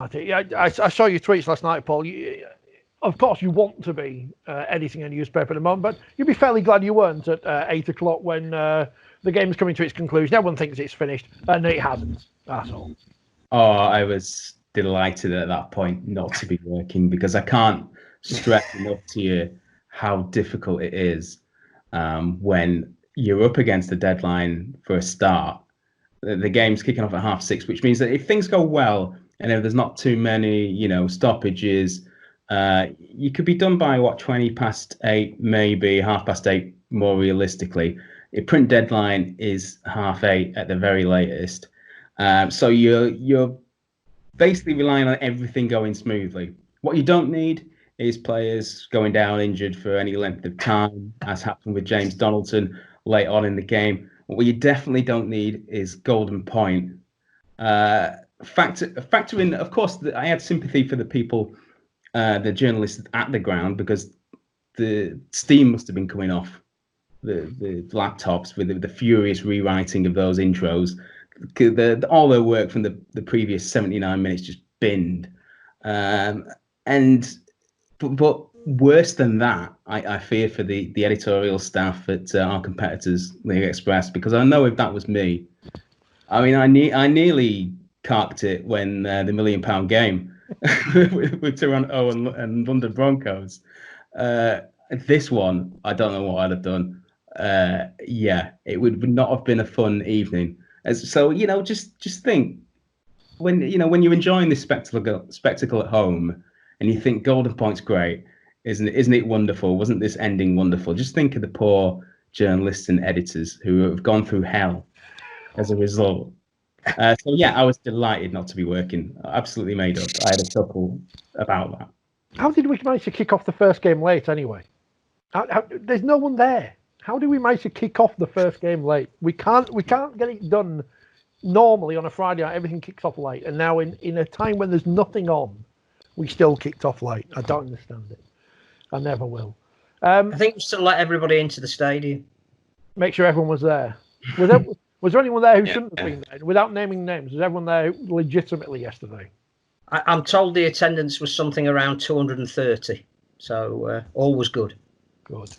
I saw your tweets last night, Paul. Of course, you want to be editing a newspaper at the moment, but you'd be fairly glad you weren't at 8 o'clock when the game's coming to its conclusion. Everyone thinks it's finished, and it hasn't. That's all. Oh, I was delighted at that point not to be working, because I can't stress enough to you how difficult it is when you're up against the deadline for a start. The game's kicking off at 6:30, which means that if things go well and if there's not too many, stoppages, you could be done by 20 past 8, maybe 8:30 more realistically. Your print deadline is 8:30 at the very latest. So you're basically relying on everything going smoothly. What you don't need is players going down injured for any length of time, as happened with James Donaldson late on in the game. What you definitely don't need is golden point. Factor in, of course, I had sympathy for the people, the journalists at the ground, because the steam must have been coming off the laptops with the furious rewriting of those intros. All their work from the previous 79 minutes just binned. But worse than that, I fear for the editorial staff at our competitors, League Express, because I know if that was me, I mean, I nearly carked it when the £1 million game with Toronto and London Broncos. This one, I don't know what I'd have done. It would not have been a fun evening. So just think, when you're enjoying this spectacle at home, and you think golden point's great, isn't it wonderful? Wasn't this ending wonderful? Just think of the poor journalists and editors who have gone through hell as a result. I was delighted not to be working. Absolutely made up. I had a chuckle about that. How did we manage to kick off the first game late anyway? There's no one there. How did we manage to kick off the first game late? We can't get it done normally on a Friday night. Everything kicks off late, and now in a time when there's nothing on, we still kicked off late. I don't understand it. I never will. I think we still let everybody into the stadium. Make sure everyone was there. Was there anyone there who shouldn't have been there? Without naming names, was everyone there legitimately yesterday? I'm told the attendance was something around 230. So all was good. Good.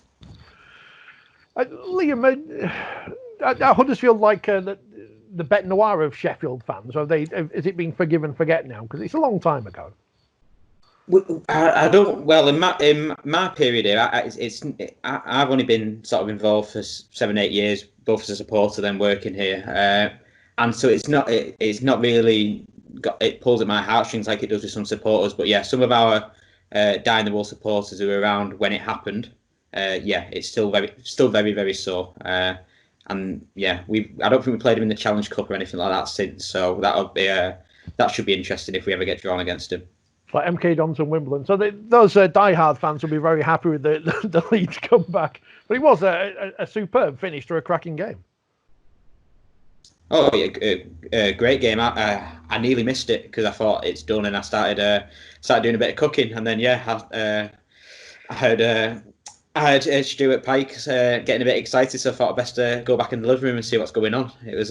Liam, Huddersfield like the Bet Noir of Sheffield fans? Or is it been forgive and forget now? Because it's a long time ago. I don't. Well, in my period here, I've only been sort of involved for 7-8 years, both as a supporter then working here, and so it's not really it pulls at my heartstrings like it does with some supporters. But yeah, some of our die in the wool supporters who were around when it happened, it's still very very sore. And yeah, I don't think we played him in the Challenge Cup or anything like that since. So that should be interesting if we ever get drawn against him. Like MK Dons and Wimbledon. So those die-hard fans will be very happy with the Leeds comeback. But it was a superb finish to a cracking game. Oh, yeah, great game. I nearly missed it because I thought it's done, and I started doing a bit of cooking, and then I heard Stuart Pike getting a bit excited, so I thought I'd best go back in the living room and see what's going on. It was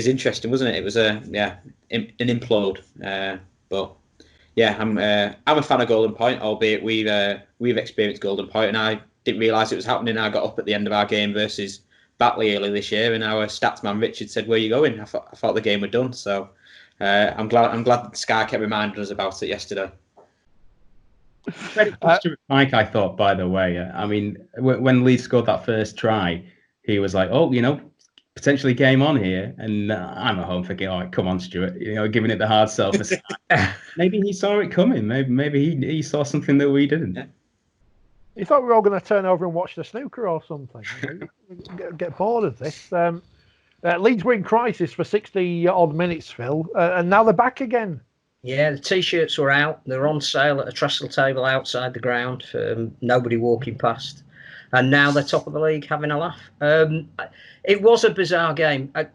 interesting, wasn't it? It was an implode, but. Yeah, I'm a fan of Golden Point, albeit we've experienced Golden Point, and I didn't realise it was happening. I got up at the end of our game versus Batley early this year, and our stats man Richard said, "Where are you going?" I thought the game were done, so I'm glad Sky kept reminding us about it yesterday. Mike, I thought, by the way, I mean, when Leeds scored that first try, he was like, "Oh, potentially game on here," and I'm at home thinking, "Oh, come on, Stuart," giving it the hard sell. Maybe he saw it coming. Maybe he saw something that we didn't. Yeah. You thought we were all going to turn over and watch the snooker or something. Get bored of this. Leeds were in crisis for 60 odd minutes, Phil, and now they're back again. Yeah, the T-shirts were out. They're on sale at a trestle table outside the ground for nobody walking past. And now they're top of the league, having a laugh. It was a bizarre game. I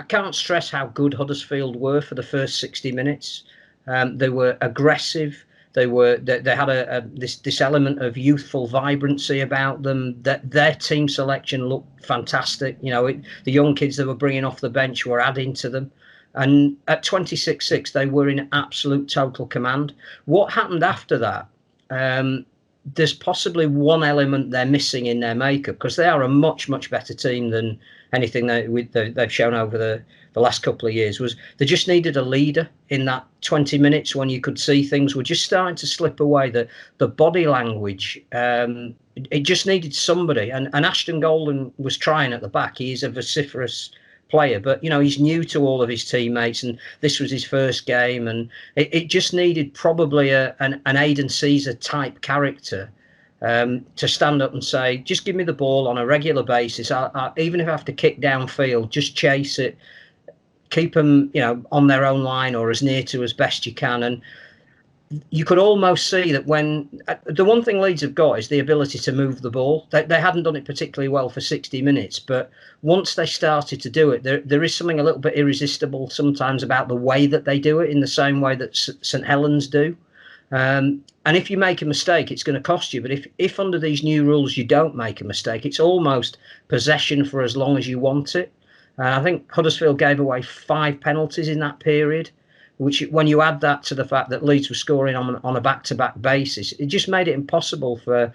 can't stress how good Huddersfield were for the first 60 minutes. They were aggressive. They had this element of youthful vibrancy about them. That their team selection looked fantastic. The young kids they were bringing off the bench were adding to them. And at 26-6, they were in absolute total command. What happened after that? There's possibly one element they're missing in their makeup, because they are a much, much better team than anything they've shown over the last couple of years. Was they just needed a leader in that 20 minutes when you could see things were just starting to slip away. The body language, it just needed somebody. And Ashton Golden was trying at the back. He is a vociferous player, but he's new to all of his teammates, and this was his first game, and it just needed probably an Aidan Caesar type character to stand up and say, just give me the ball on a regular basis. Even if I have to kick downfield, just chase it, keep them on their own line or as near to as best you can. And you could almost see that when the one thing Leeds have got is the ability to move the ball. They hadn't done it particularly well for 60 minutes, but once they started to do it, there is something a little bit irresistible sometimes about the way that they do it, in the same way that St Helens do. And if you make a mistake, it's going to cost you. But if under these new rules you don't make a mistake, it's almost possession for as long as you want it. I think Huddersfield gave away 5 penalties in that period, which, when you add that to the fact that Leeds were scoring on a back-to-back basis, it just made it impossible for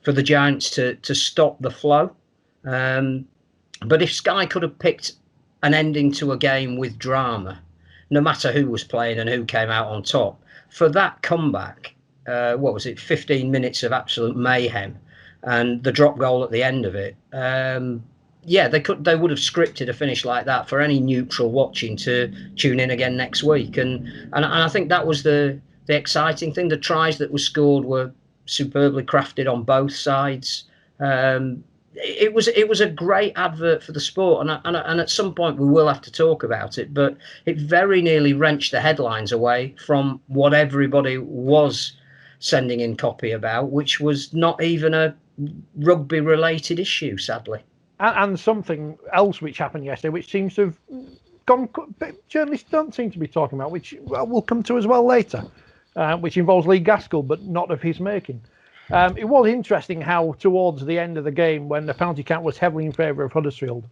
the Giants to stop the flow. But if Sky could have picked an ending to a game with drama, no matter who was playing and who came out on top, for that comeback, 15 minutes of absolute mayhem, and the drop goal at the end of it, they would have scripted a finish like that for any neutral watching to tune in again next week. And I think that was the exciting thing. The tries that were scored were superbly crafted on both sides. It was a great advert for the sport, and at some point we will have to talk about it, but it very nearly wrenched the headlines away from what everybody was sending in copy about, which was not even a rugby related issue, sadly. And something else which happened yesterday, which seems to have gone, journalists don't seem to be talking about, which we'll come to as well later, which involves Lee Gaskell, but not of his making. It was interesting how towards the end of the game, when the penalty count was heavily in favour of Huddersfield,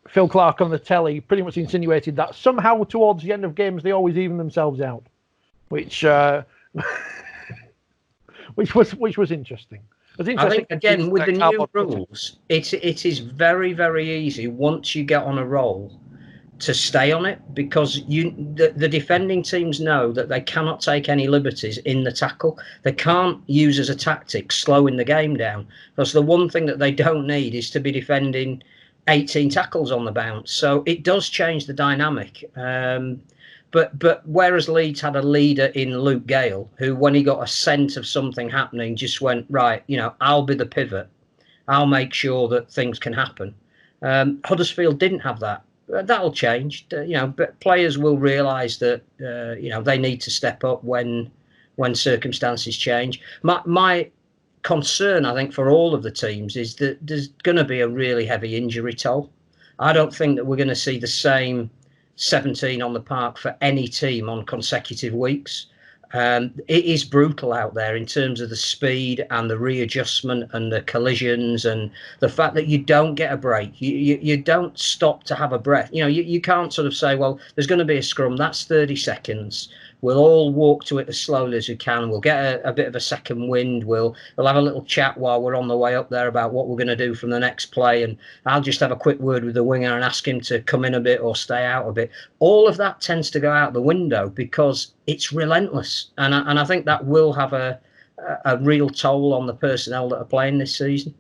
Phil Clark on the telly pretty much insinuated that somehow towards the end of games they always even themselves out, which was interesting. I think, again, with the new rules, it is very, very easy once you get on a roll to stay on it, because the defending teams know that they cannot take any liberties in the tackle. They can't use as a tactic slowing the game down, because the one thing that they don't need is to be defending 18 tackles on the bounce. So it does change the dynamic. But whereas Leeds had a leader in Luke Gale, who, when he got a scent of something happening, just went, right, I'll be the pivot. I'll make sure that things can happen. Huddersfield didn't have that. That'll change. But players will realise that they need to step up when circumstances change. My concern, I think, for all of the teams is that there's going to be a really heavy injury toll. I don't think that we're going to see the same 17 on the park for any team on consecutive weeks. It is brutal out there in terms of the speed and the readjustment and the collisions, and the fact that you don't get a break. You don't stop to have a breath. You can't sort of say, well, there's going to be a scrum, that's 30 seconds. We'll all walk to it as slowly as we can. We'll get a bit of a second wind. We'll have a little chat while we're on the way up there about what we're going to do from the next play. And I'll just have a quick word with the winger and ask him to come in a bit or stay out a bit. All of that tends to go out the window because it's relentless. And I think that will have a real toll on the personnel that are playing this season.